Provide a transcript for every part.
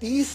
30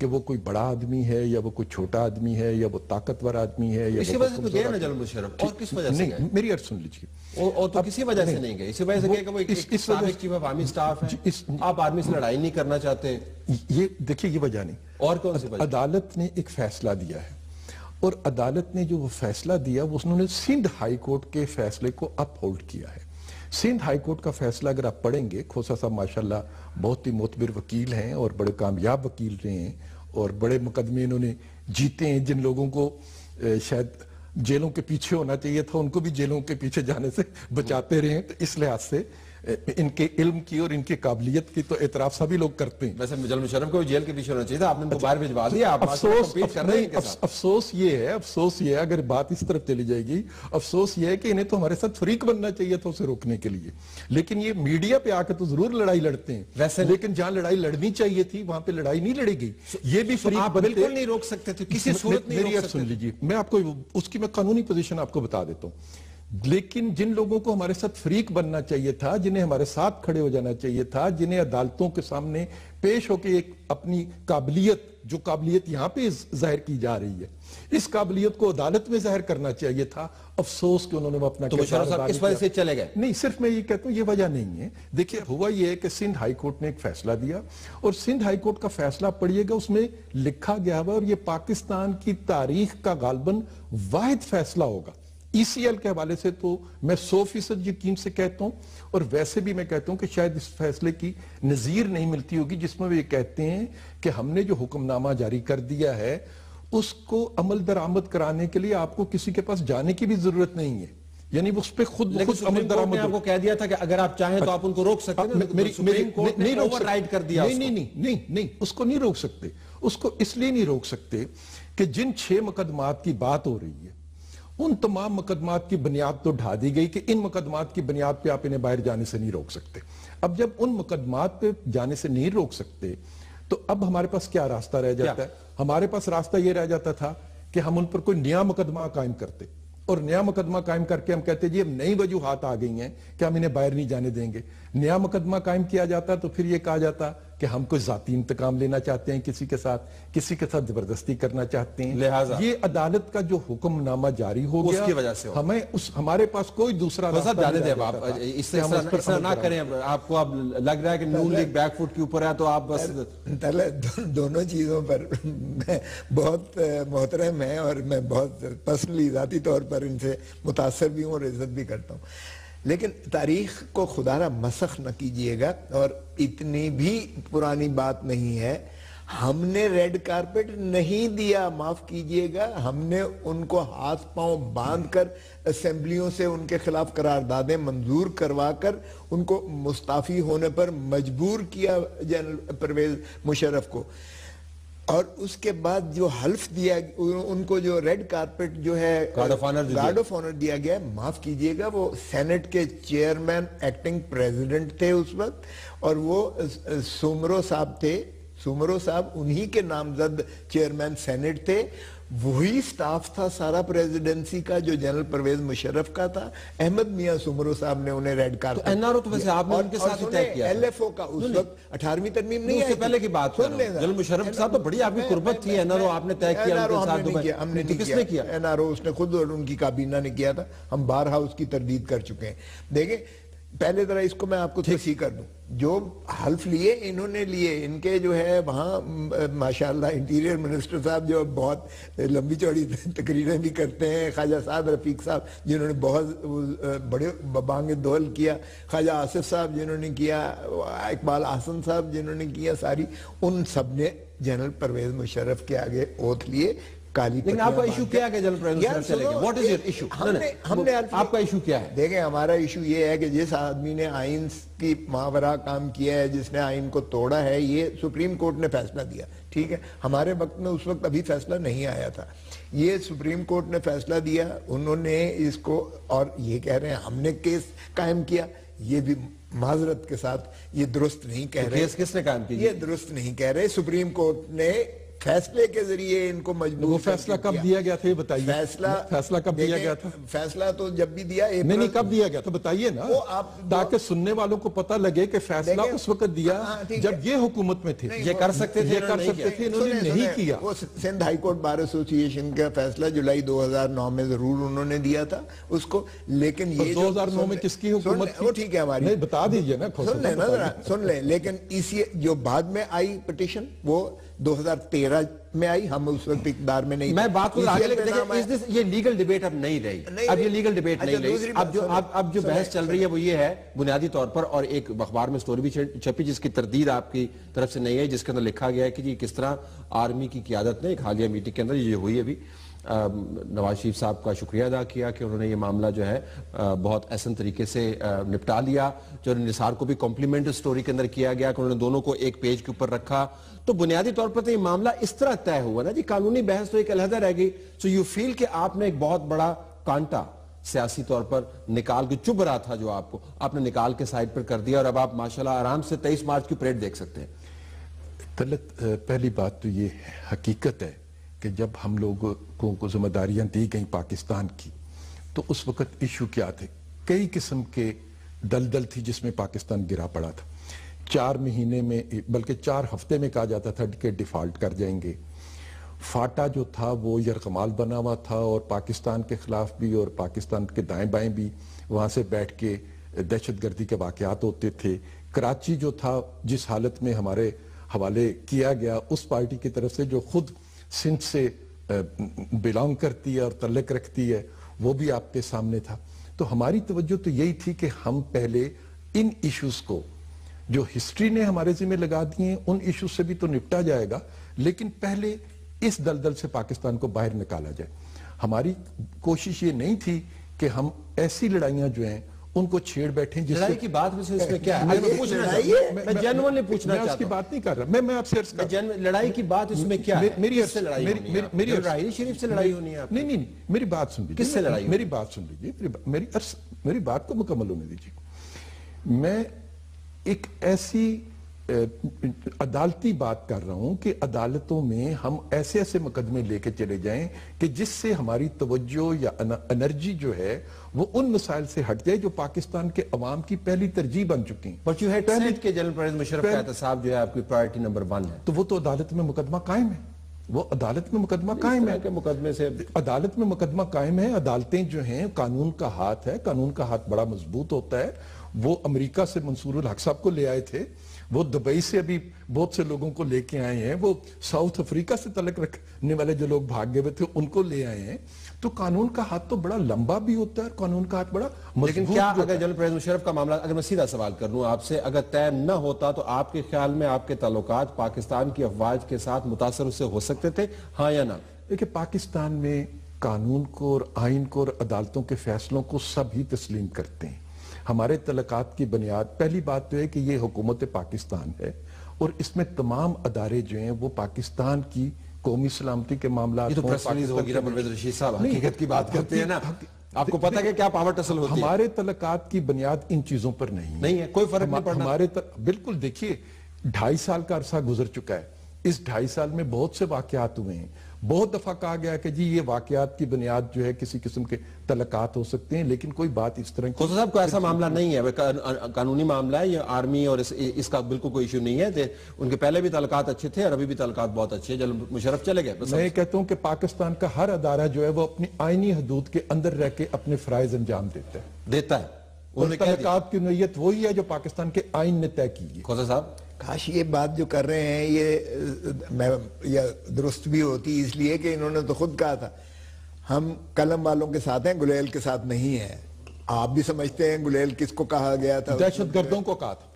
کہ وہ کوئی بڑا آدمی ہے یا وہ کوئی چھوٹا آدمی ہے یا وہ طاقتور آدمی ہے یا اسی وجہ سے تو گئے نا جنرل مشرف، اور کس وجہ سے گئے؟ نہیں، میری عرض سن لیجیے، اور تو کسی وجہ سے نہیں گئے، اسی وجہ سے گئے کہ وہ ایک سابق چیف آف آرمی سٹاف ہے، آپ آرمی سے لڑائی نہیں کرنا چاہتے؟ یہ دیکھیے یہ وجہ نہیں، اور کون سی وجہ؟ عدالت نے ایک فیصلہ دیا ہے، اور عدالت نے جو وہ فیصلہ دیا وہ انہوں نے سندھ ہائی کورٹ کے فیصلے کو اپ ہولڈ کیا ہے۔ سندھ ہائی کورٹ کا فیصلہ اگر آپ پڑھیں گے، کھوسا صاحب ماشاءاللہ بہت ہی معتبر وکیل ہیں اور بڑے کامیاب وکیل رہے ہیں اور بڑے مقدمے انہوں نے جیتے ہیں، جن لوگوں کو شاید جیلوں کے پیچھے ہونا چاہیے تھا ان کو بھی جیلوں کے پیچھے جانے سے بچاتے رہے ہیں، تو اس لحاظ سے ان کے علم کی اور ان کی قابلیت کی تو اعتراف سبھی لوگ کرتے ہیں۔ ویسے جنرل مشرف کو جیل کے پیچھے ہونا چاہیے تھا، آپ نے ان کو باہر بھجوا دیا، آپ کمپیٹ کر رہے ہیں ان کے ساتھ۔ افسوس یہ ہے اگر بات اس طرف چلی جائے گی، افسوس یہ ہے کہ انہیں تو ہمارے ساتھ فریق بننا چاہیے تھا اسے روکنے کے لیے، لیکن یہ میڈیا پہ آ کے تو ضرور لڑائی لڑتے ہیں، لیکن جہاں لڑائی لڑنی چاہیے تھی وہاں پہ لڑائی نہیں لڑے گی۔ یہ بھی فریق بنتے، بالکل نہیں روک سکتے تھے، کسی صورت نہیں روک سکتے تھے۔ سن لیجیے، میں آپ کو اس کی میں قانونی پوزیشن آپ کو بتا دیتا ہوں، لیکن جن لوگوں کو ہمارے ساتھ فریق بننا چاہیے تھا، جنہیں ہمارے ساتھ کھڑے ہو جانا چاہیے تھا، جنہیں عدالتوں کے سامنے پیش ہو کے ایک اپنی قابلیت یہاں پہ ظاہر کی جا رہی ہے، اس قابلیت کو عدالت میں ظاہر کرنا چاہیے تھا۔ افسوس کہ انہوں نے اپنا، تو مشرف صاحب اس وجہ سے چلے گئے؟ نہیں، صرف میں یہ کہتا ہوں یہ وجہ نہیں ہے۔ دیکھیے ہوا یہ ہے کہ سندھ ہائی کورٹ نے ایک فیصلہ دیا، اور سندھ ہائی کورٹ کا فیصلہ پڑھیے گا، اس میں لکھا گیا ہوا، اور یہ پاکستان کی تاریخ کا غالباً واحد فیصلہ ہوگا۔ ای سی ایل کے حوالے سے تو میں 100% یقین سے کہتا ہوں، اور ویسے بھی میں کہتا ہوں کہ شاید اس فیصلے کی نظیر نہیں ملتی ہوگی، جس میں وہ یہ کہتے ہیں کہ ہم نے جو حکم نامہ جاری کر دیا ہے اس کو عمل درآمد کرانے کے لیے آپ کو کسی کے پاس جانے کی بھی ضرورت نہیں ہے، یعنی اس پہ خود عمل درآمد نے آپ کو کہہ دیا تھا کہ اگر آپ چاہیں تو آپ ان کو روک سکتے ہیں، سپریم کورٹ نے اوور رائڈ کر دیا۔ نہیں، اس کو نہیں روک سکتے، اس کو اس لیے نہیں روک سکتے کہ جن 6 مقدمات کی بات ہو رہی ہے ان تمام مقدمات کی بنیاد تو ڈھا دی گئی کہ ان مقدمات کی بنیاد پہ آپ انہیں باہر جانے سے نہیں روک سکتے۔ اب جب ان مقدمات پہ جانے سے نہیں روک سکتے تو اب ہمارے پاس کیا راستہ رہ جاتا ہے؟ ہمارے پاس راستہ یہ رہ جاتا تھا کہ ہم ان پر کوئی نیا مقدمہ قائم کرتے، اور نیا مقدمہ قائم کر کے ہم کہتے جی اب نئی وجوہات آ گئی ہیں کہ ہم انہیں باہر نہیں جانے دیں گے۔ نیا مقدمہ قائم کیا جاتا تو پھر یہ کہا جاتا کہ ہم کوئی ذاتی انتقام لینا چاہتے ہیں، کسی کے ساتھ زبردستی کرنا چاہتے ہیں، لہٰذا یہ عدالت کا جو حکم نامہ جاری ہو گیا اس کی وجہ سے ہمارے پاس کوئی دوسرا راستہ نہیں جانے دیں، رہ آپ جاتا تھا۔ اس سے نہ کریں۔ آپ کو اب لگ رہا ہے کہ نون لیگ بیک فٹ کے اوپر ہے، تو آپ بس پہلے دونوں چیزوں پر میں بہت محترم ہیں، اور میں بہت پرسنلی ذاتی طور پر ان سے متاثر بھی ہوں اور عزت بھی کرتا ہوں، لیکن تاریخ کو خدا را مسخ نہ کیجئے گا، اور اتنی بھی پرانی بات نہیں ہے۔ ہم نے ریڈ کارپٹ نہیں دیا، معاف کیجئے گا، ہم نے ان کو ہاتھ پاؤں باندھ کر اسمبلیوں سے ان کے خلاف قراردادیں منظور کروا کر ان کو مستعفی ہونے پر مجبور کیا جنرل پرویز مشرف کو، اور اس کے بعد جو حلف دیا ان کو، جو ریڈ کارپٹ جو ہے گارڈ آف آنر دیا گیا، معاف کیجئے گا وہ سینٹ کے چیئرمین ایکٹنگ پریزیڈنٹ تھے اس وقت، اور وہ سومرو صاحب تھے، سومرو صاحب انہی کے نامزد چیئرمین سینٹ تھے، وہی سٹاف تھا سارا پریزیڈنسی کا جو جنرل پرویز مشرف کا تھا۔ احمد میاں سومرو صاحب نے انہیں ریڈ کارپٹ، تو این آر او تو ویسے آپ نے ان کے ساتھ طے کیا، ایل ایف او کا اس وقت 18ویں ترمیم نہیں آئی، اس سے پہلے کی بات کر رہا ہوں۔ جنرل مشرف صاحب تو بڑی آپ کی قربت تھی، این آر او آپ نے طے کیا ان کے ساتھ؟ ہم نے نہیں کیا، این آر او اس نے خود اور ان کی کابینہ نے کیا تھا، ہم بارہا اس کی تردید کر چکے ہیں۔ دیکھیں پہلے ذرا اس کو میں آپ کو تصحیح کر دوں، جو حلف لیے انہوں نے لیے، ان کے جو ہے وہاں ماشاءاللہ انٹیریئر منسٹر صاحب جو بہت لمبی چوڑی تقریریں بھی کرتے ہیں، خواجہ سعد رفیق صاحب جنہوں نے بہت بڑے بانگ دول کیا، خواجہ آصف صاحب جنہوں نے کیا، اقبال احسن صاحب جنہوں نے کیا، ساری ان سب نے جنرل پرویز مشرف کے آگے اوتھ لیے۔ لیکن آپ کا ایشو کیا ہے کہ جنرل پرویز مشرف چلے گئے؟ What is your issue? آپ کا ایشو کیا ہے؟ دیکھیں ہمارا ایشو یہ ہے کہ جس آدمی نے آئین کی ماورا کام کیا ہے، جس نے آئین کو توڑا ہے، یہ سپریم کورٹ نے فیصلہ دیا، ٹھیک ہے، ہمارے وقت میں اس وقت ابھی فیصلہ نہیں آیا تھا، یہ سپریم کورٹ نے فیصلہ دیا، انہوں نے اس کو، اور یہ کہہ رہے ہیں ہم نے کیس قائم کیا، یہ بھی معذرت کے ساتھ یہ درست نہیں کہہ رہے۔ کیس کس نے قائم کیا؟ یہ درست نہیں کہہ رہے، سپریم کورٹ نے فیصلے کے ذریعے ان کو مجبور وہ فیصلہ کب دیا گیا تھا یہ بتائیے. فیصلہ کب دیا گیا تھا؟ فیصلہ تو جب بھی دیا نہیں کب دیا گیا تھا بتائیے نا, تاکہ سننے والوں کو پتہ لگے کہ فیصلہ اس وقت دیا جب یہ حکومت میں تھے. یہ کر سکتے تھے, انہوں نے نہیں کیا. وہ سندھ ہائی کورٹ بار ایسوسی ایشن کا فیصلہ جولائی 2009 میں ضرور انہوں نے دیا تھا اس کو, لیکن یہ 2009 میں کس کی حکومت تھی؟ وہ ٹھیک ہے ہماری, نہیں بتا دیجئے نا, سن لیں. لیکن اسی جو بعد میں آئی پٹیشن وہ 2013 میں آئی, ہم اس وقت اقتدار میں نہیں. میں بات کو آگے لیکن یہ لیگل ڈیبیٹ اب نہیں رہی, اب یہ لیگل ڈیبیٹ نہیں رہی. اب جو بحث چل رہی ہے وہ یہ ہے بنیادی طور پر, اور ایک اخبار میں سٹوری بھی چھپی جس کی تردید آپ کی طرف سے نہیں ہے, جس کے اندر لکھا گیا ہے کہ جی کس طرح آرمی کی قیادت نے ایک حالیہ میٹنگ کے اندر یہ ہوئی ابھی, نواز شریف صاحب کا شکریہ ادا کیا کہ انہوں نے یہ معاملہ جو ہے بہت احسن طریقے سے نپٹا لیا. جو نثار کو بھی کمپلیمنٹ سٹوری کے اندر کیا گیا کہ انہوں نے دونوں کو ایک پیج کے اوپر رکھا. تو بنیادی طور پر تو یہ معاملہ اس طرح طے ہوا نا جی, قانونی بحث تو ایک علیحدہ رہ گئی. سو یو فیل کہ آپ نے ایک بہت بڑا کانٹا سیاسی طور پر نکال کے, چبھ رہا تھا جو آپ نے نکال کے سائڈ پر کر دیا, اور اب آپ ماشاءاللہ آرام سے 23 مارچ کی پریڈ دیکھ سکتے ہیں. طلعت, پہلی بات تو یہ حقیقت ہے کہ جب ہم لوگوں کو ذمہ داریاں دی گئیں پاکستان کی تو اس وقت ایشو کیا تھے, کئی قسم کے دلدل تھی جس میں پاکستان گرا پڑا تھا. 4 مہینے میں بلکہ 4 ہفتے میں کہا جاتا تھا کہ ڈیفالٹ کر جائیں گے. فاٹا جو تھا وہ یرغمال بنا ہوا تھا, اور پاکستان کے خلاف بھی اور پاکستان کے دائیں بائیں بھی وہاں سے بیٹھ کے دہشت گردی کے واقعات ہوتے تھے. کراچی جو تھا جس حالت میں ہمارے حوالے کیا گیا اس پارٹی کی طرف سے جو خود سندھ سے بلانگ کرتی ہے اور تعلق رکھتی ہے, وہ بھی آپ کے سامنے تھا. تو ہماری توجہ تو یہی تھی کہ ہم پہلے ان ایشوز کو جو ہسٹری نے ہمارے ذمہ لگا دیے ہیں ان ایشوز سے بھی تو نپٹا جائے گا, لیکن پہلے اس دلدل سے پاکستان کو باہر نکالا جائے. ہماری کوشش یہ نہیں تھی کہ ہم ایسی لڑائیاں جو ہیں ان کو چھیڑ بیٹھیں. لڑائی کی بات میں سے اس میں کیا ہے, میں جنرلی پوچھنا چاہتا ہوں. میں اس کی بات نہیں کر رہا, میں آپ سے عرض کر رہا ہوں لڑائی کی بات اس میں کیا ہے. میری راہیل شریف سے لڑائی ہونی ہے. نہیں میری بات سن لیجیے, کس سے لڑائی, میری بات سن لیجیے, میری بات کو مکمل ہونے دیجیے. میں ایک ایسی عدالتی بات کر رہا ہوں کہ عدالتوں میں ہم ایسے ایسے مقدمے لے کے چلے جائیں کہ جس سے ہماری توجہ یا انرجی جو ہے وہ ان مسائل سے ہٹ جائے جو پاکستان کے عوام کی پہلی ترجیح بن چکی ہیں. But you had said کہ جنرل پرویز مشرف کا احتساب جو ہے آپ کی پرائرٹی نمبر 1 ہے. تو وہ تو عدالت میں مقدمہ قائم ہے, وہ عدالت میں مقدمہ قائم ہے. مقدمے سے عدالت میں مقدمہ قائم ہے. عدالتیں جو ہیں قانون کا ہاتھ ہے, قانون کا ہاتھ بڑا مضبوط ہوتا ہے. وہ امریکہ سے منصور الحق صاحب کو لے آئے تھے, وہ دبئی سے ابھی بہت سے لوگوں کو لے کے آئے ہیں, وہ ساؤتھ افریقہ سے تعلق رکھنے والے جو لوگ بھاگ گئے تھے ان کو لے آئے ہیں. تو قانون کا ہاتھ تو بڑا لمبا بھی ہوتا ہے, قانون کا ہاتھ بڑا مضبوط. لیکن کیا اگر جنرل پرویز مشرف کا معاملہ, اگر میں سیدھا سوال کر لوں آپ سے, اگر طے نہ ہوتا تو آپ کے خیال میں آپ کے تعلقات پاکستان کی افواج کے ساتھ متاثر اس سے ہو سکتے تھے, ہاں یا نہ؟ دیکھیں, پاکستان میں قانون کو اور آئین کو اور عدالتوں کے فیصلوں کو سب ہی تسلیم کرتے ہیں. ہمارے تعلقات کی بنیاد, پہلی بات تو ہے کہ یہ حکومت پاکستان ہے اور اس میں تمام ادارے جو ہیں وہ پاکستان کی قومی سلامتی کے معاملات. یہ تو پریس ریلیز ہوگی نا پرویز رشید صاحب, حقیقت کی بات کرتے ہیں نا, آپ کو پتہ ہے کہ کیا پاور ٹسل ہوتی ہے. ہمارے تعلقات کی بنیاد ان چیزوں پر نہیں ہے, کوئی فرق نہیں پڑنا. بالکل, دیکھیے 2.5 سال کا عرصہ گزر چکا ہے. اس 2.5 سال میں بہت سے واقعات ہوئے ہیں. بہت دفعہ کہا گیا کہ جی یہ واقعات کی بنیاد جو ہے کسی قسم کے تعلقات ہو سکتے ہیں, لیکن کوئی بات اس طرح کی. خسرو صاحب کو ایسا معاملہ نہیں ہے, قانونی معاملہ ہے, یہ آرمی اور اس کا بالکل کوئی ایشو نہیں ہے. ان کے پہلے بھی تعلقات اچھے تھے اور ابھی بھی تعلقات بہت اچھے ہیں. جنرل مشرف چلے گئے. میں کہتا ہوں کہ پاکستان کا ہر ادارہ جو ہے وہ اپنی آئینی حدود کے اندر رہ کے اپنے فرائض انجام دیتا ہے. اور تعلقات کی نوعیت وہی ہے جو پاکستان کے آئین نے طے کی ہے. خسرو صاحب, کاش یہ بات جو کر رہے ہیں یہ درست بھی ہوتی, اس لیے کہ انہوں نے تو خود کہا تھا ہم قلم والوں کے ساتھ ہیں, گلیل کے ساتھ نہیں ہیں. آپ بھی سمجھتے ہیں گلیل کس کو کہا گیا تھا؟ دہشت گردوں کو کہا تھا.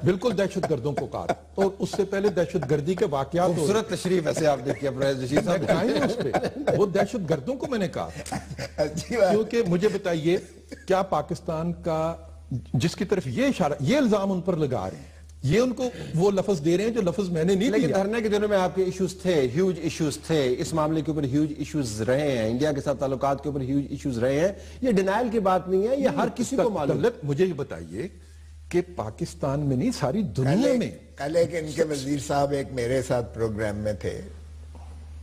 بالکل دہشت گردوں کو کہا تھا, اور اس سے پہلے دہشت گردی کے واقعات. خوبصورت تشریف ایسے آپ نے کیا پرویز رشید صاحب, قائم ہے اس پہ. وہ دہشت گردوں کو میں نے کہا تھا. کیونکہ مجھے بتائیے کیا پاکستان کا جس کی طرف یہ اشارہ, یہ الزام ان پر لگا رہے ہیں, یہ ان کو وہ لفظ دے رہے ہیں جو لفظ میں نے نہیں دیا. لیکن دھرنے کے دنوں میں آپ کے ایشوز تھے, ہیوج ایشوز تھے, اس معاملے کے اوپر ہیوج ایشوز رہے ہیں, انڈیا کے ساتھ تعلقات کے اوپر ہیوج ایشوز رہے ہیں. یہ ڈینائل کی بات نہیں ہے, یہ ہر کسی کو معلوم ہے. مجھے یہ بتائیے کہ پاکستان میں نہیں ساری دنیا میں کل ایک ان کے وزیر صاحب ایک میرے ساتھ پروگرام میں تھے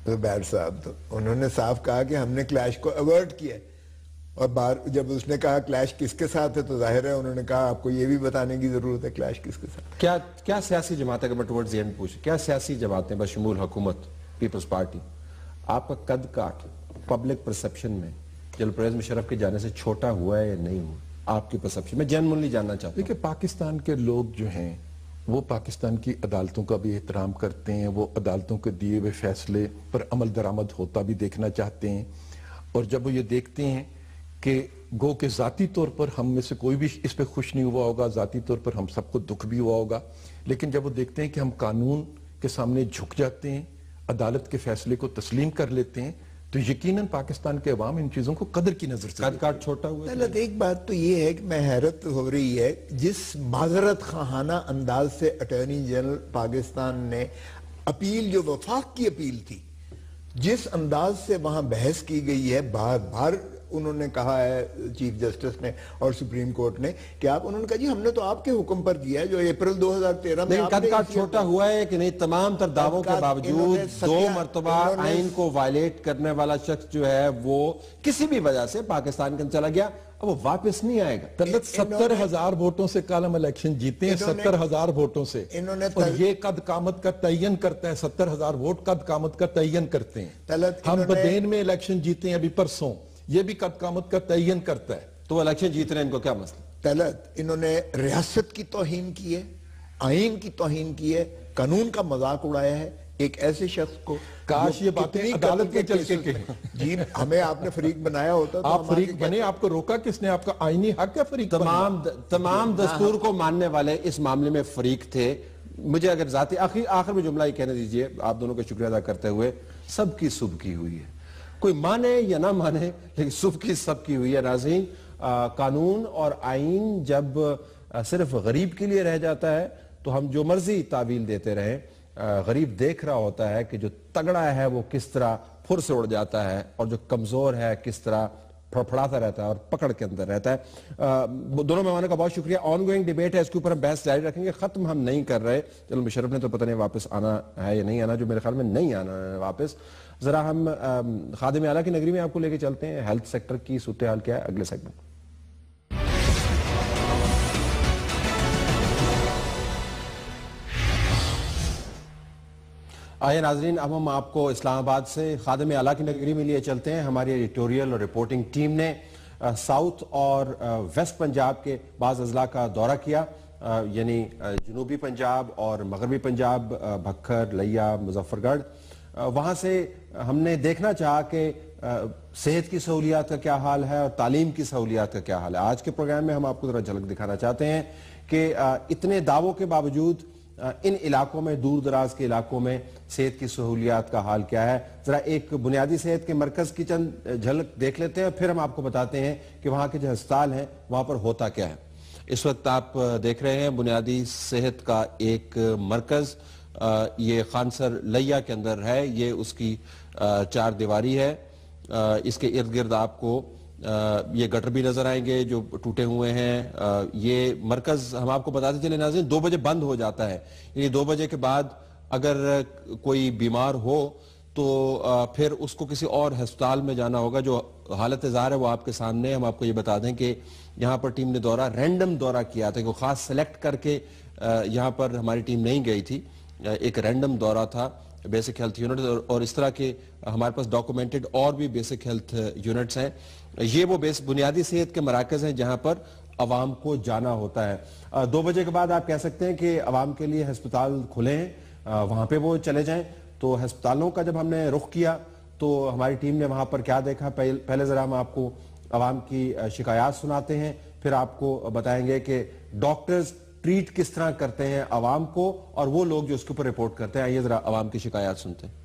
زبیر صاحب، تو انہوں نے صاف کہا کہ ہم نے کلیش کو اوائڈ کیا، اور جب اس نے کہا کلیش کس کے ساتھ ہے تو ظاہر ہے انہوں نے کہا آپ کو یہ بھی بتانے کی ضرورت ہے کلیش کس کے ساتھ۔ کیا سیاسی جماعتیں، اگر میں ٹورڈز دی اینڈ پوچھیں، کیا سیاسی جماعتیں بشمول حکومت پیپلز پارٹی آپ کا قد کاٹ پبلک پرسپشن میں جنرل پرویز مشرف کے جانے سے چھوٹا ہوا ہے یا نہیں ہوا آپ کی پرسپشن میں؟ جنرلی جاننا چاہتا ہوں۔ دیکھیں پاکستان کے لوگ جو ہیں وہ پاکستان کی عدالتوں کا بھی احترام کرتے ہیں، وہ عدالتوں کے دیے ہوئے فیصلے پر عمل درآمد ہوتا بھی دیکھنا چاہتے ہیں، اور جب وہ یہ دیکھتے ہیں کہ گو کہ ذاتی طور پر ہم میں سے کوئی بھی اس پہ خوش نہیں ہوا ہوگا، ذاتی طور پر ہم سب کو دکھ بھی ہوا ہوگا، لیکن جب وہ دیکھتے ہیں کہ ہم قانون کے سامنے جھک جاتے ہیں، عدالت کے فیصلے کو تسلیم کر لیتے ہیں، تو یقیناً پاکستان کے عوام ان چیزوں کو قدر کی نظر سے قد کاٹ چھوٹا ہوا ہے۔ ایک بات تو یہ ہے کہ میں حیرت ہو رہی ہے جس معذرت خواہانہ انداز سے اٹارنی جنرل پاکستان نے اپیل، جو وفاق کی اپیل تھی، جس انداز سے وہاں بحث کی گئی ہے، بار بار انہوں نے کہا ہے چیف جسٹس نے اور سپریم کورٹ نے کہ انہوں نے کہا جی ہم نے تو آپ کے حکم پر کیا ہے جو اپریل 2013 میں قد کاٹ چھوٹا ہوا ہے کہ نہیں؟ تمام تر دعووں کے باوجود 2 مرتبہ آئین کو وائلیٹ کرنے والا شخص جو ہے وہ کسی بھی وجہ سے پاکستان کے اندر چلا گیا، اب وہ واپس نہیں آئے گا۔ طلعت 70,000 ووٹوں سے کالم الیکشن جیتے ہیں، 70,000 ووٹوں سے، اور یہ قد قامت کا تعین کرتا ہے، 70,000 ووٹ قد قامت کا تعین کرتے ہیں۔ ہم بدین میں الیکشن جیتے ہیں ابھی پرسوں، یہ بھی قد قامت کا تعین کرتا ہے۔ تو وہ الیکشن جیت رہے ہیں، ان کو کیا مسئلہ؟ طلعت انہوں نے ریاست کی توہین کی ہے، آئین کی توہین کی ہے، قانون کا مذاق اڑایا ہے ایک ایسے شخص کو۔ کاش یہ باتیں عدالت کے چل کے کہیں۔ جی ہمیں آپ نے فریق بنایا ہوتا تو آپ فریق بنے، آپ کو روکا کس نے؟ آپ کا آئینی حق ہے فریق بننا۔ تمام دستور کو ماننے والے اس معاملے میں فریق تھے۔ مجھے اگر ذاتی آخر میں جملہ یہ کہنے دیجئے، آپ دونوں کا شکریہ ادا کرتے ہوئے، سب کی صبح کی ہوئی ہے، کوئی مانے یا نہ مانے لیکن صبح کی سب کی ہوئی ہے۔ ناظرین، قانون اور آئین جب صرف غریب کے لیے رہ جاتا ہے تو ہم جو مرضی تعویل دیتے رہیں، غریب دیکھ رہا ہوتا ہے کہ جو تگڑا ہے وہ کس طرح پھر سے اڑ جاتا ہے، اور جو کمزور ہے کس طرح پھڑپھڑاتا رہتا ہے اور پکڑ کے اندر رہتا ہے۔ دونوں مہمانوں کا بہت شکریہ۔ آن گوئنگ ڈیبیٹ ہے، اس کے اوپر ہم بحث جاری رکھیں گے، ختم ہم نہیں کر رہے۔ جنرل مشرف نے تو پتہ نہیں واپس آنا ہے یا نہیں آنا، جو میرے خیال میں نہیں آنا ہے واپس۔ ذرا ہم خادم اعلیٰ کی نگری میں آپ کو لے کے چلتے ہیں، ہیلتھ سیکٹر کی صورتحال کیا ہے، اگلے سیگمنٹ۔ آئیے ناظرین، اب ہم آپ کو اسلام آباد سے خادم اعلیٰ کی نگری میں لیے چلتے ہیں۔ ہماری ایڈیٹوریل اور رپورٹنگ ٹیم نے ساؤتھ اور ویسٹ پنجاب کے بعض اضلاع کا دورہ کیا، یعنی جنوبی پنجاب اور مغربی پنجاب، بھکر، لیا، مظفر گڑھ۔ وہاں سے ہم نے دیکھنا چاہا کہ صحت کی سہولیات کا کیا حال ہے اور تعلیم کی سہولیات کا کیا حال ہے۔ آج کے پروگرام میں ہم آپ کو ذرا جھلک دکھانا چاہتے ہیں کہ اتنے دعووں کے باوجود ان علاقوں میں، دور دراز کے علاقوں میں صحت کی سہولیات کا حال کیا ہے۔ ذرا ایک بنیادی صحت کے مرکز کی چند جھلک دیکھ لیتے ہیں، پھر ہم آپ کو بتاتے ہیں کہ وہاں کے جو ہسپتال ہیں وہاں پر ہوتا کیا ہے۔ اس وقت آپ دیکھ رہے ہیں بنیادی صحت کا ایک مرکز، یہ خانسر لیا کے اندر ہے، یہ اس کی 4 دیواری ہے۔ اس کے ارد گرد آپ کو یہ گٹر بھی نظر آئیں گے جو ٹوٹے ہوئے ہیں۔ یہ مرکز ہم آپ کو بتاتے چلے ناظرین 2 بجے بند ہو جاتا ہے، یعنی 2 بجے کے بعد اگر کوئی بیمار ہو تو پھر اس کو کسی اور ہسپتال میں جانا ہوگا۔ جو حالت ظاہر ہے وہ آپ کے سامنے۔ ہم آپ کو یہ بتا دیں کہ یہاں پر ٹیم نے رینڈم دورہ کیا تھا، کوئی خاص سلیکٹ کر کے یہاں پر ہماری ٹیم نہیں گئی تھی، ایک رینڈم دورہ تھا بیسک ہیلتھ یونٹ، اور اس طرح کے ہمارے پاس ڈاکومنٹڈ اور بھی بیسک ہیلتھ یونٹس ہیں۔ یہ وہ بنیادی صحت کے مراکز ہیں جہاں پر عوام کو جانا ہوتا ہے۔ 2 بجے کے بعد آپ کہہ سکتے ہیں کہ عوام کے لیے ہسپتال کھلے ہیں، وہاں پہ وہ چلے جائیں۔ تو ہسپتالوں کا جب ہم نے رخ کیا تو ہماری ٹیم نے وہاں پر کیا دیکھا، پہلے ذرا ہم آپ کو عوام کی شکایات سناتے ہیں، پھر آپ کو بتائیں گے کہ ڈاکٹرز ٹریٹ کس طرح کرتے ہیں عوام کو اور وہ لوگ جو اس کے اوپر رپورٹ کرتے ہیں۔ آئیے ذرا عوام کی شکایات سنتے ہیں۔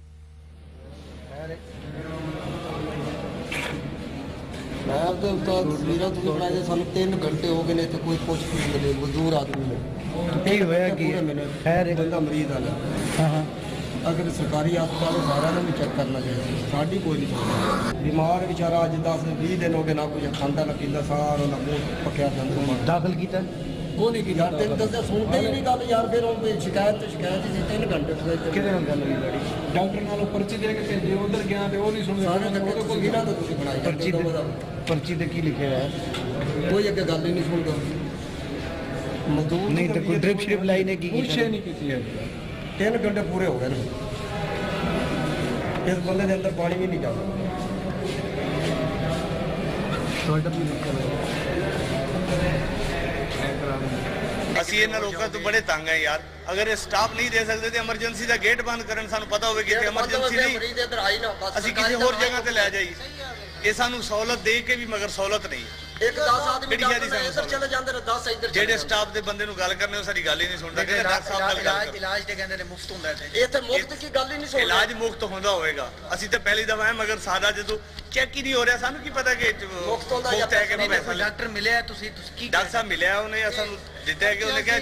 سانو 3 گھنٹے ہو گئے تو کوئی پوچھ نہیں ملے، مزدور آدمی خیر بندہ مریض آنا اگر سرکاری ہسپتال سارا بھی چیک کرنا چاہیے، ساڑی کوئی نہیں چاہتا۔ بیمار بیچارہ اج 10-20 دن ہو گئے، نہ کچھ کھانا نہ پیتا، سارا نہ منہ پکیا داخل کیتا کو نہیں کی یار تین دس سنتے ہی نہیں گل یار پھر شکایت تو شکایت ہی 3 گھنٹے کہنے گل ہوئی بڑی ڈاکٹر نالوں پرچی دے کے بھیجے ادھر گیا تے وہ نہیں سنتے پرچی تے کی لکھے ہے کوئی اگے گل ہی نہیں سنتا مزدور نہیں تے کوئی ڈرپ شرپ لائی نے کی کچھ نہیں کیتی ہے 3 گھنٹے پورے ہو گئے نا اس بندے دے اندر پانی بھی نہیں جاتا ਅਸੀਂ ਇਹਨਾਂ ਲੋਕਾਂ ਤੋਂ ਬੜੇ ਤੰਗ ਹੈ ਯਾਰ ਅਗਰ ਇਹ ਸਟਾਫ ਨਹੀਂ ਦੇ ਸਕਦੇ ਤੇ ਐਮਰਜੈਂਸੀ ਦਾ ਗੇਟ ਬੰਦ ਕਰਨ ਸਾਨੂੰ ਪਤਾ ਹੋਵੇ ਕਿ ਇੱਥੇ ਐਮਰਜੈਂਸੀ ਨਹੀਂ ਅਸੀਂ ਕਿਸੇ ਹੋਰ ਜਗ੍ਹਾ ਤੇ ਲੈ ਜਾਈਏ ਇਹ ਸਾਨੂੰ ਸਹੂਲਤ ਦੇ ਕੇ ਵੀ ਮਗਰ ਸਹੂਲਤ ਨਹੀਂ ਇੱਕ 10 ਆਦਮੀ ਇੱਧਰ ਚਲੇ ਜਾਂਦੇ ਨੇ 10 ਇੱਧਰ ਜਿਹੜੇ ਸਟਾਫ ਦੇ ਬੰਦੇ ਨੂੰ ਗੱਲ ਕਰਨੇ ਉਹ ਸਾਡੀ ਗੱਲ ਹੀ ਨਹੀਂ ਸੁਣਦਾ ਕਿ ਡਾਕਟਰ ਸਾਹਿਬ ਨਾਲ ਗੱਲ ਕਰੋ ਇਲਾਜ ਤੇ ਕਹਿੰਦੇ ਨੇ ਮੁਫਤ ਹੁੰਦਾ ਇੱਥੇ ਮੁਫਤ ਕੀ ਗੱਲ ਹੀ ਨਹੀਂ ਸੁਣਦੇ ਇਲਾਜ ਮੁਫਤ ਹੁੰਦਾ ਹੋਵੇਗਾ ਅਸੀਂ ਤਾਂ ਪਹਿਲੀ ਦਫਾ ਹੈ ਮਗਰ ਸਾਡਾ ਜਦੋਂ ਚੈੱਕ ਹੀ ਨਹੀਂ ਹੋ ਰਿਹਾ ਸਾਨੂੰ ਕੀ ਪਤਾ ਕਿ ਮੁਫਤ ਹੁੰਦਾ ਜਾਂ ਹੈ ਕਿ ਪੈਸਾ ਡਾਕਟਰ ਮਿਲਿਆ ਤੁਸੀਂ ਕੀ ਡਾਕਟਰ ਸਾਹਿਬ ਮਿਲਿਆ ਉਹਨੇ ਸਾਨੂੰ ਦਿੱਤਾ ਕਿ ਉਹਨੇ ਕਿਹਾ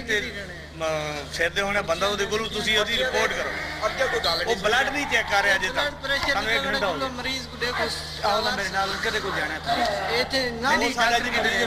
ਸਿਰ ਦੇ ਹੋਣਾ ਬੰਦਾ ਉਹਦੇ ਕੋਲ ਤੁਸੀਂ ਉਹਦੀ ਰਿਪੋਰਟ ਕਰੋ ਅੱਗੇ ਕੋਈ ਗੱਲ ਉਹ ਬਲੱਡ ਨਹੀਂ ਚੈੱਕ ਕਰ ਰਿਹਾ ਅਜੇ ਤੱਕ ਸਾਨੂੰ 1 ਘੰਟਾ ਹੋ ਗਿਆ ਮਰੀਜ਼ ਕੋ ਦੇਖੋ ਆਉਣਾ ਮੇਰੇ ਨਾਲ ਕਦੇ ਕੋ ਜਾਣਾ ਇੱਥੇ ਨਾ ਨਹੀਂ ਸਾਡਾ ਜੀ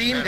3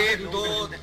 1 2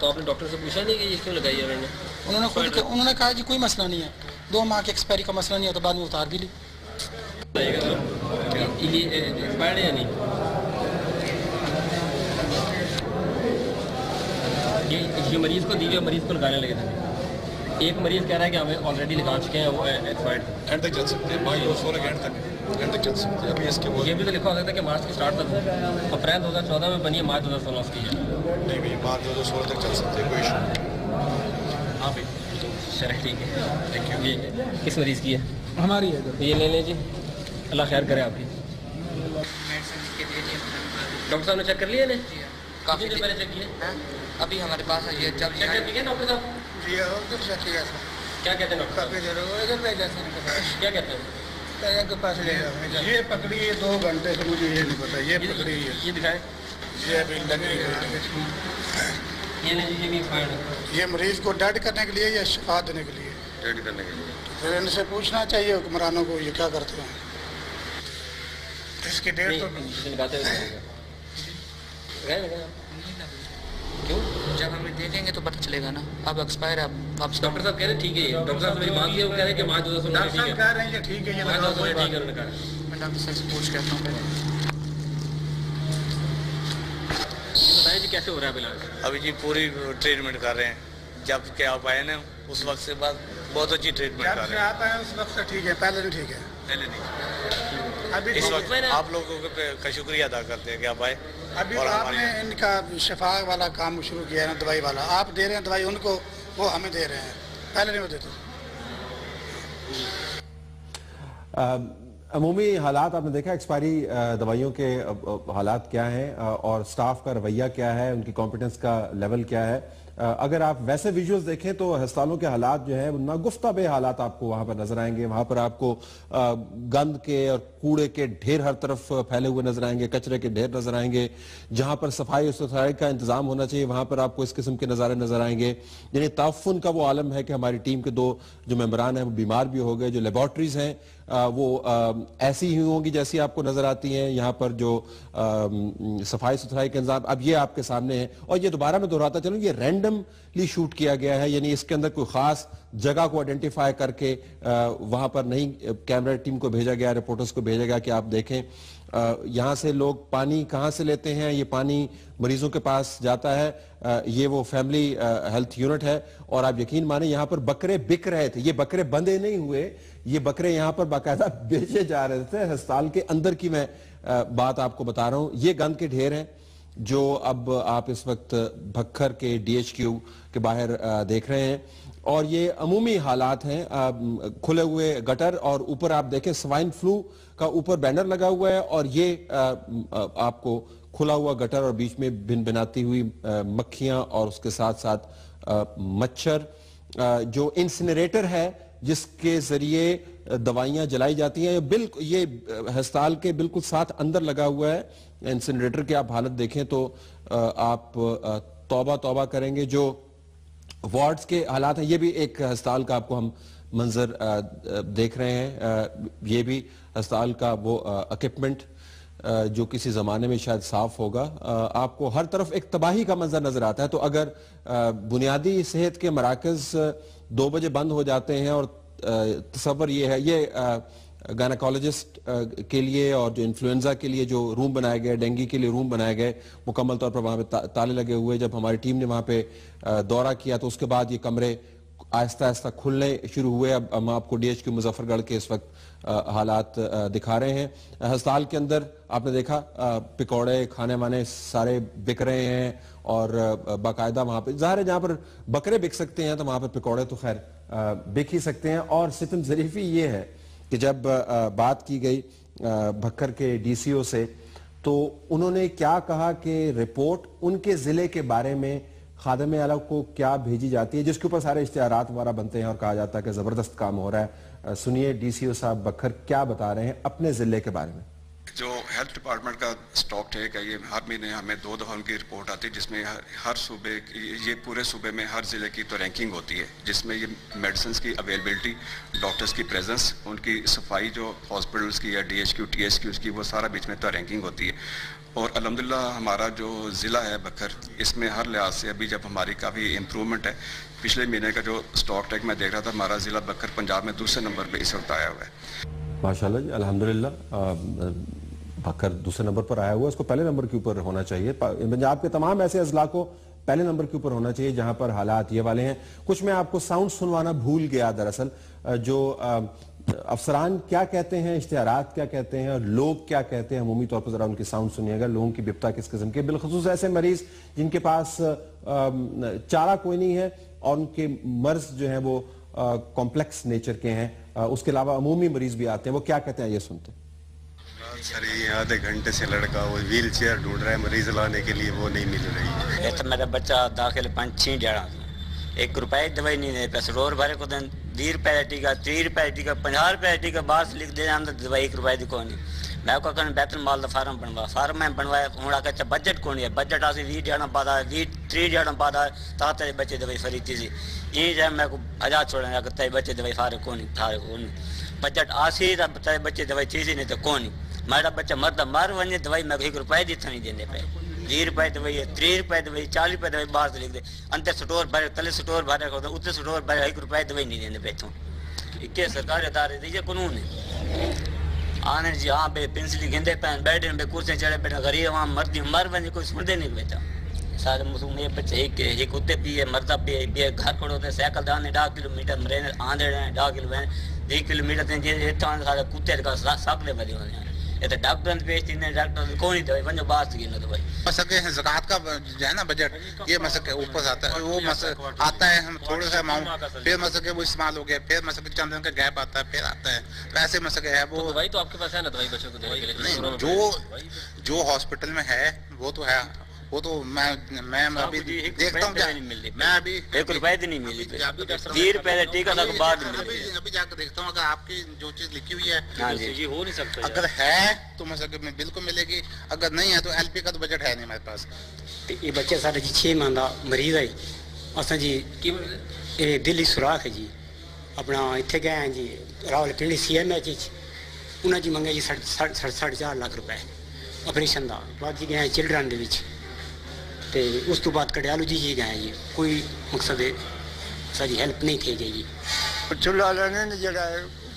تو آپ نے ڈاکٹر سے پوچھا نہیں کہ یہ کیوں لگائی ہے انہوں نے؟ انہوں نے کہا جی کوئی مسئلہ نہیں ہے، 2 ماہ کے ایکسپائری کا مسئلہ نہیں ہے، تو بعد میں اتار بھی لی۔ یہ ایکسپائرڈ ہے یا نہیں؟ یہ مریض کو دیجیے، مریض کو لگانے لگے تھے۔ ایک مریض کہہ رہا ہے کہ ہمیں آلریڈی لگا چکے ہیں، وہ ایکسپائرڈ اینڈ تک چل سکتے ہیں، مارچ 2016 کے اینڈ تک چل سکتے ہیں۔ ابھی اس کے بعد یہ بھی تو لکھا ہو سکتا ہے کہ مارچ کے اسٹارٹ تک، اپریل 2014 میں بنی ہے، مارچ 2016 اس کی ہے۔ نہیں بھائی، مارچ 2016 تک چل سکتے ہیں، کوئی ایشو نہیں۔ ہاں بھائی چلیں ٹھیک ہے، تھینک یو۔ یہ کس مریض کی ہے؟ ہماری ہے۔ یہ لے لیں جی، اللہ خیر کرے آپ کی۔ ڈاکٹر صاحب نے چیک کر لیا نا؟ کافی دیر پہلے چیک کیا؟ ابھی ہمارے پاس ہے، یہ جب چیک کر لیا ڈاکٹر صاحب؟ جی اور کچھ کیا ہے کیا کہتے ہیں ڈاکٹر صاحب؟ کیا کہتے ہیں؟ یہ پکڑی ہے 2 گھنٹے سے، مجھے یہ نہیں پتا، یہ پکڑی ہے، یہ دکھائیں، یہ ابھی لگی ہے۔ یہ نہیں، یہ بھی ایکسپائرڈ ہے۔ یہ مریض کو ڈیڈ کرنے کے لیے یا شفا دینے کے لیے؟ ڈیڈ کرنے کے لیے۔ پھر ان سے پوچھنا چاہیے حکمرانوں کو یہ کیا کرتے ہیں۔ اس کی ڈیٹ تو لگاتے ہوئے کیوں؟ جب ہمیں دے دیں گے تو پتہ چلے گا نا، اب ایکسپائر ہے، اب ڈاکٹر صاحب کہہ رہے ہیں ٹھیک ہے، ڈاکٹر صاحب میری بات یہ وہ کہہ رہے ہیں کہ مارچ 2016 ٹھیک ہے، کہہ رہے ہیں یہ ٹھیک ہے، یہ مارچ 2016 ٹھیک ہے انہوں نے کہا۔ میں ڈاکٹر صاحب سے پوچھ کہتا ہوں۔ بتائیں جی کیسے ہو رہا ہے علاج؟ ابھی جی پوری ٹریٹمنٹ کر رہے ہیں، جب کہ آپ آئے نا اس وقت سے بعد بہت اچھی ٹریٹمنٹ کر جب سے رہے ہیں۔ آپ آئے اس وقت سے ٹھیک ہے، پہلے نہیں ٹھیک ہے، پہلے نہیں، ابھی اس ٹھیک وقت ہے۔ آپ لوگوں کا شکریہ ادا کرتے ہیں کہ آپ آئے ابھی اور آپ ہماری نے ان کا شفا والا کام شروع کیا ہے نا، دوائی والا، آپ دے رہے ہیں دوائی ان کو، وہ ہمیں دے رہے ہیں، پہلے نہیں وہ دیتے۔ عمومی حالات آپ نے دیکھا، ایکسپائری دوائیوں کے حالات کیا ہیں اور سٹاف کا رویہ کیا ہے، ان کی کمپیٹنس کا لیول کیا ہے۔ اگر آپ ویسے ویژولز دیکھیں تو ہسپتالوں کے حالات جو ہیں ناگفتہ بے حالات آپ کو وہاں پر نظر آئیں گے۔ وہاں پر آپ کو گند کے اور کوڑے کے ڈھیر ہر طرف پھیلے ہوئے نظر آئیں گے، کچرے کے ڈھیر نظر آئیں گے۔ جہاں پر صفائی اور ستھرائی کا انتظام ہونا چاہیے وہاں پر آپ کو اس قسم کے نظارے نظر آئیں گے۔ یعنی تعفن کا وہ عالم ہے کہ ہماری ٹیم کے 2 جو ممبران ہیں وہ بیمار بھی ہو گئے۔ جو لیبارٹریز ہیں وہ ایسی ہی ہوں گی جیسی آپ کو نظر آتی ہیں۔ یہاں پر جو صفائی ستھرائی کا انتظام اب یہ آپ کے سامنے ہے، اور یہ دوبارہ میں دہراتا چلوں، یہ رینڈملی شوٹ کیا گیا ہے، یعنی اس کے اندر کوئی خاص جگہ کو آئیڈینٹیفائی کر کے وہاں پر نہیں کیمرہ ٹیم کو بھیجا گیا، رپورٹرز کو بھیجا گیا کہ آپ دیکھیں یہاں سے لوگ پانی کہاں سے لیتے ہیں، یہ پانی مریضوں کے پاس جاتا ہے، یہ وہ فیملی ہیلتھ یونٹ ہے، اور آپ یقین مانیں یہاں پر بکرے بک رہے تھے۔ یہ بکرے بندے نہیں ہوئے، یہ بکرے یہاں پر باقاعدہ بیچے جا رہے تھے۔ ہسپتال کے اندر کی میں بات آپ کو بتا رہا ہوں۔ یہ گند کے ڈھیر ہیں جو اب آپ اس وقت بھکر کے DHQ کے باہر دیکھ رہے ہیں، اور یہ عمومی حالات ہیں۔ کھلے ہوئے گٹر، اور اوپر آپ دیکھیں سوائن فلو کا اوپر بینر لگا ہوا ہے، اور یہ آپ کو کھلا ہوا گٹر اور بیچ میں بن بناتی ہوئی مکھیاں اور اس کے ساتھ ساتھ مچھر۔ جو انسنریٹر ہے جس کے ذریعے دوائیاں جلائی جاتی ہیں، یہ ہسپتال کے بالکل ساتھ اندر لگا ہوا ہے انسنریٹر کی۔ آپ حالت دیکھیں تو آپ توبہ توبہ کریں گے۔ جو وارڈز کے حالات ہیں، یہ بھی ایک ہسپتال کا آپ کو ہم منظر دیکھ رہے ہیں۔ یہ بھی ہسپتال کا وہ اکوپمنٹ جو کسی زمانے میں شاید صاف ہوگا۔ آپ کو ہر طرف ایک تباہی کا منظر نظر آتا ہے۔ تو اگر بنیادی صحت کے مراکز 2 بجے بند ہو جاتے ہیں، اور تصور یہ ہے، یہ گائنیکالوجسٹ کے لیے اور جو انفلوئنزا کے لیے جو روم بنائے گئے، ڈینگی کے لیے روم بنائے گئے، مکمل طور پر وہاں پہ تالے لگے ہوئے۔ جب ہماری ٹیم نے وہاں پہ دورہ کیا تو اس کے بعد یہ کمرے آہستہ آہستہ کھلنے شروع ہوئے۔ اب ہم آپ کو DHQ مظفر گڑھ کے اس وقت حالات دکھا رہے ہیں۔ ہسپتال کے اندر آپ نے دیکھا پکوڑے کھانے وانے سارے بک رہے ہیں، اور باقاعدہ وہاں پہ ظاہر ہے جہاں پر بکرے بک سکتے ہیں تو وہاں پہ پکوڑے تو خیر بک ہی سکتے ہیں۔ اور ستم ظریفی یہ ہے کہ جب بات کی گئی بھکر کے DCO سے تو انہوں نے کیا کہا کہ رپورٹ ان کے ضلع کے بارے میں خادم اعلیٰ کو کیا بھیجی جاتی ہے، جس کے اوپر سارے اشتہارات وغیرہ بنتے ہیں اور کہا جاتا ہے کہ زبردست کام ہو رہا ہے۔ سنیے DCO صاحب بکھر کیا بتا رہے ہیں اپنے ضلع کے بارے میں۔ جو ہیلتھ ڈپارٹمنٹ کا اسٹاک ٹیک ہے یہ ہر مہینے ہمیں 2 دفعہ ان کی رپورٹ آتی ہے جس میں ہر صوبے یہ پورے صوبے میں ہر ضلع کی تو رینکنگ ہوتی ہے جس میں یہ میڈیسنس کی اویلیبلٹی، ڈاکٹرز کی پریزنس، ان کی صفائی جو ہاسپٹلس کی یا D H Q T H Qs کی وہ سارا بیچ میں تو رینکنگ ہوتی ہے. اور الحمدللہ ہمارا جو ضلع ہے بکر اس میں ہر لحاظ سے ابھی جب ہماری کافی امپرومنٹ ہے. پچھلے مہینے کا جو اسٹاک ٹیک میں دیکھ رہا تھا ہمارا ضلع بکر پنجاب میں دوسرے نمبر پہ اس وقت آیا ہوا ہے. ماشاءاللہ جی الحمدللہ بکر دوسرے نمبر پر آیا ہوا ہے. اس کو پہلے نمبر کے اوپر ہونا چاہیے. پنجاب کے تمام ایسے اضلاع کو پہلے نمبر کے اوپر ہونا چاہیے جہاں پر حالات یہ والے ہیں. کچھ میں آپ کو ساؤنڈ سنوانا بھول گیا دراصل، جو افسران کیا کہتے ہیں، اشتہارات کیا کہتے ہیں اور لوگ کیا کہتے ہیں. عمومی طور پر ذرا ان کی ساؤنڈ سنیے گا. لوگوں کی بپتا کس قسم کے، بالخصوص ایسے مریض جن کے پاس چارہ کوئی نہیں ہے اور ان کے مرض جو ہیں وہ کمپلیکس نیچر کے ہیں. اس کے علاوہ عمومی مریض بھی آتے ہیں. وہ کیا کہتے ہیں یہ سنتے ہیں. سر یہ آدھے گھنٹے سے لڑکا وہ ویل چیئر ڈھونڈ رہا ہے مریض لانے کے لیے، وہ نہیں مل رہی. تو میرا بچہ داخل 5-6 جڑا 1 روپے دوائی نہیں دے پیسے روز بھرے کو دن 20 روپے ٹیکا 30 روپے ٹیکا 50 روپے ٹیکا باہر سے لکھ دے اندر دوائی 1 روپے دی کو نہیں. میں کو کہنا بیت المال دا فارم بنوا، فارم میں بنوایا ہوں آ بجٹ کو نہیں ہے. بجٹ آسی 20 جڑا پاتا 20-30 جڑا پاتا تا تیرے بچے دوائی خریدتی سی. یہ جب میں کو آزاد چھوڑنا کہ تیرے بچے دوائی فارغ کو نہیں تھارے کو نہیں. بجٹ آسی تا تیرے بچے دوائی چیزی نہیں تو کو نہیں. میرا بچہ مرد مر ونجے دوائی میں 1 روپے دی تھا نہیں دینے پہ. 20 روپے دوائی ہے 30 روپے دوائی 40 روپے دوائی باہر سے لکھ دے. انتے سٹور بھرے تلے سٹور بھرے کو اتنے سٹور بھرے 1 روپے دوائی نہیں دینے پہ. تو کہ سرکاری ادارے دیجیے قانون ہے آنے جی. ہاں بے پنسلی گھندے پہن بیٹھے بے کرسیاں چڑھے بیٹھے غریب عوام مردی مر ونجے کوئی سنتے نہیں بیٹھا. سارے مسلم یہ بچے ایک اتنے پیے مردہ پیے گھر کھڑو تے سائیکل دانے 10 کلومیٹر مرے آندھے رہے 10 کلومیٹر تے جے سارے کتے کا ساکلے بھرے ہونے ہیں. یہ تو ڈاکٹر پیش تھی ڈاکٹر کوئی نہیں دوائی ونجو باہر سے گرنا دوائی. مسئلہ ہے زکوٰۃ کا جو ہے نا بجٹ یہ مسئلہ اوپر آتا ہے. وہ مسئلہ آتا ہے ہم تھوڑا سا اماؤنٹ پھر مسئلہ وہ استعمال ہو گیا پھر مسئلہ چند دن کا گیپ آتا ہے پھر آتا ہے. ویسے مسئلہ ہے وہ دوائی تو آپ کے پاس ہے نا دوائی بچوں کو دینے کے لیے نہیں جو ہاسپٹل میں ہے وہ تو ہے. وہ تو میں ابھی دیکھتا ہوں میں ابھی 1 روپے دی نہیں ملی 20 روپے ٹیکا تک بعد ابھی جا کے دیکھتا ہوں اگر آپ کی جو چیز لکھی ہوئی ہے جی ہو نہیں سکتا. اگر ہے تو مسئلہ میں بالکل ملے گی. اگر نہیں ہے تو ایل پی کا تو بجٹ ہے نہیں میرے پاس. یہ بچہ سارا جی 6 ماہ کا مریض ہے. اصل جی یہ دلی سوراخ ہے جی اپنا اتنے گئے ہیں جی راول پنڈی CMH انہیں جی منگے جی 4.5 لاکھ روپے آپریشن کا. بعد جی گئے ہیں چلڈرن کے تے اس تو بعد کڈیالو جی گئے جی کوئی مقصد ساری ہیلپ نہیں تھی جی. چلا لینے جڑا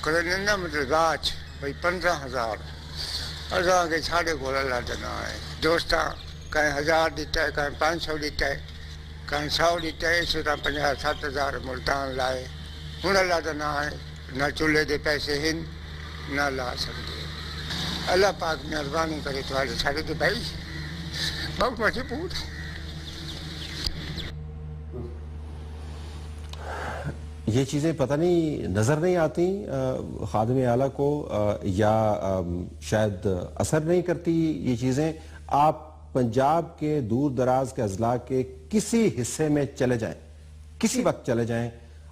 کرنے نا مطلب راج بھائی 15,000 اصا کے ساڑھے کو لا دینا ہے. دوست کہیں 1000 دیتا ہے کہیں 500 دیتا ہے کہیں 100 دیتا ہے. اس طرح 50-60,000 ملتان لائے ہوں لا دینا ہے. نہ چولہے دے پیسے ہیں نہ لا سکتے. اللہ پاک مہربانی کرے تو سارے تو بھائی بہت مضبوط ہے. یہ چیزیں پتہ نہیں نظر نہیں آتی خادم اعلیٰ کو یا شاید اثر نہیں کرتی یہ چیزیں. آپ پنجاب کے دور دراز کے اضلاع کے کسی حصے میں چلے جائیں کسی وقت چلے جائیں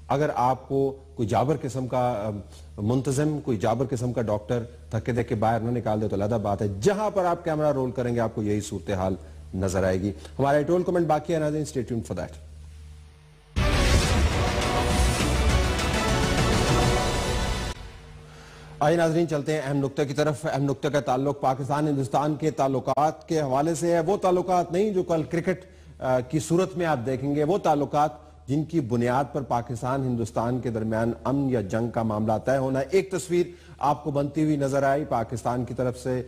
اگر آپ کو کوئی جابر قسم کا منتظم کوئی جابر قسم کا ڈاکٹر دھکے دے کے باہر نہ نکال دے تو علیحدہ بات ہے. جہاں پر آپ کیمرہ رول کریں گے آپ کو یہی صورتحال نظر آئے گی. ہمارا ایڈیٹوریل کمنٹ باقی ہے ناظرین اسٹے ٹیونڈ فار دیٹ. آئیے ناظرین چلتے ہیں اہم نقطہ کی طرف. اہم نقطہ کا تعلق پاکستان ہندوستان کے تعلقات کے حوالے سے ہے. وہ تعلقات نہیں جو کل کرکٹ کی صورت میں آپ دیکھیں گے. وہ تعلقات جن کی بنیاد پر پاکستان ہندوستان کے درمیان امن یا جنگ کا معاملہ طے ہونا. ایک تصویر آپ کو بنتی ہوئی نظر آئی پاکستان کی طرف سے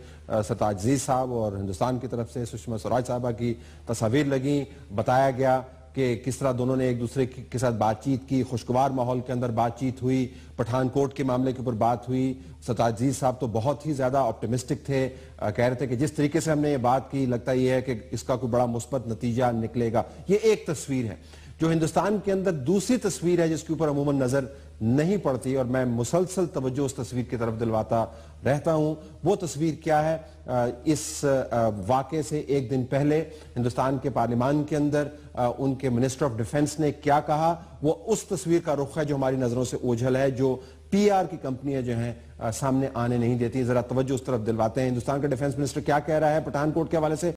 ستاج عزیز صاحب اور ہندوستان کی طرف سے سشما سوراج صاحبہ کی تصاویر لگیں. بتایا گیا کہ کس طرح دونوں نے ایک دوسرے کے ساتھ بات چیت کی. خوشگوار ماحول کے اندر بات چیت ہوئی. پٹھان کوٹ کے معاملے کے اوپر بات ہوئی. ستاج عزیز صاحب تو بہت ہی زیادہ آپٹیمسٹک تھے. کہہ رہے تھے کہ جس طریقے سے ہم نے یہ بات کی لگتا یہ ہے کہ اس کا کوئی بڑا مثبت نتیجہ نکلے گا. یہ ایک تصویر ہے. جو ہندوستان کے اندر دوسری تصویر ہے جس کے اوپر عموماً نظر نہیں پڑتی اور میں مسلسل توجہ اس تصویر کی طرف دلواتا رہتا ہوں. وہ تصویر کیا ہے؟ اس واقعے سے ایک دن پہلے ہندوستان کے پارلیمان کے اندر ان کے منسٹر آف ڈیفنس نے کیا کہا وہ اس تصویر کا رخ ہے جو ہماری نظروں سے اوجھل ہے. جو پی آر کی کمپنیاں جو ہیں سامنے آنے نہیں دیتی. ذرا توجہ اس طرف دلواتے ہیں. ہندوستان کا ڈیفنس منسٹر کیا کہہ رہا ہے پٹھان کوٹ کے حوالے سے